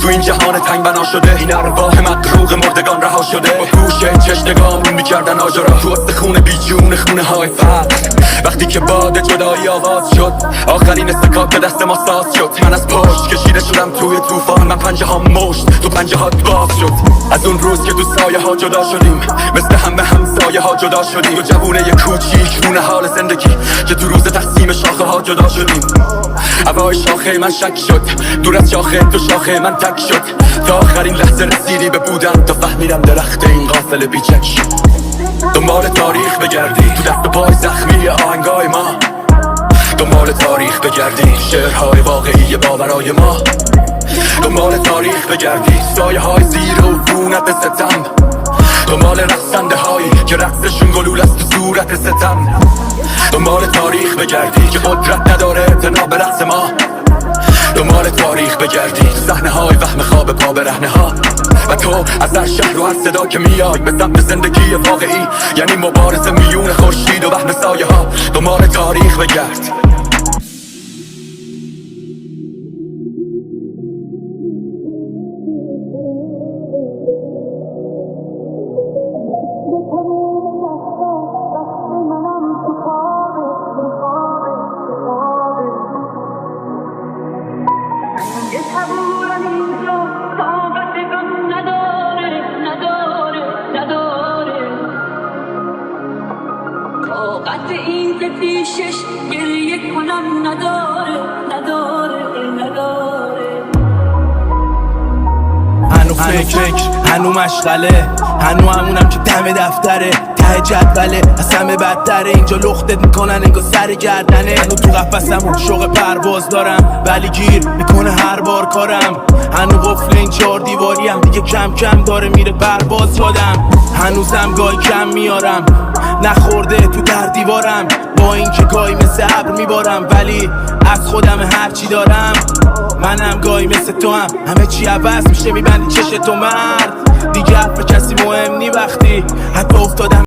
این جهان تنگ بنا شده، این ارواح مقروق مردگان رها شده. با گوشه چشم نگامون میکردن آجرا، تو استخون بیجون خونه های فرق. وقتی که باد جدایی آواز شد، آخرین استکات به دست ما ساز شد. من از پشت کشیده شدم توی طوفان، من پنجه ها مشت تو پنجه هات باز شد. از اون روز که تو سایه ها جدا شدیم، مثل همه همسایه ها جدا شدیم. تو جوونه یه کوچیک رون حال زندگی، که تو روز تقسیم شاخه ها جدا شدیم. هوای شاخه من شک شد، دور از شاخه تو شاخه من تک شد. تا آخرین لحظه رسیدی به بودن، تا فهمیدم درخت این قافل بیچک شد. دنبال تاریخ بگردی تو دست و پای زخمی آهنگای ما، دنبال تاریخ بگردی شعرهای واقعی باورای ما. دنبال تاریخ بگردی سایه های زیر و فونت ستم، دنبال رقصنده هایی که رقصشون گلول است تو صورت ستم. دنبال تاریخ بگردی که قدرت نداره اعتنا به رقص ما. دنبال تاریخ بگردی تو صحنه های وهم خواب پا برهنه ها. و تو از هر شهر و هر صدا که میای به سمت زندگی واقعی، یعنی مبارزه میون خورشید و وهم سایه ها. دنبال تاریخ بگرد. طاقت این که پیشش گریه کنم نداره. هنو فکر هنو مشغله، هنو همونم که دم دفتره ته جدوله. از همه بدتره اینجا لختت میکنن انگار سر گردنه. هنو تو قفسم شوق پرواز دارم، ولی گیر میکنه هر بار کارم. هنو قفل این 4 دیواریم دیگه کم کم داره میره پرواز یادم. هنوزم گاهی کم میارم نخورده تو در دیوارم، با این که گاهی مثل ابر میبارم، ولی از خودم هرچی دارم. منم گاهی مثل تو هم همه چی عوض میشه، میبندی چش تو مرد دیگه. حرف کسی مهم نی وقتی حتی افتادم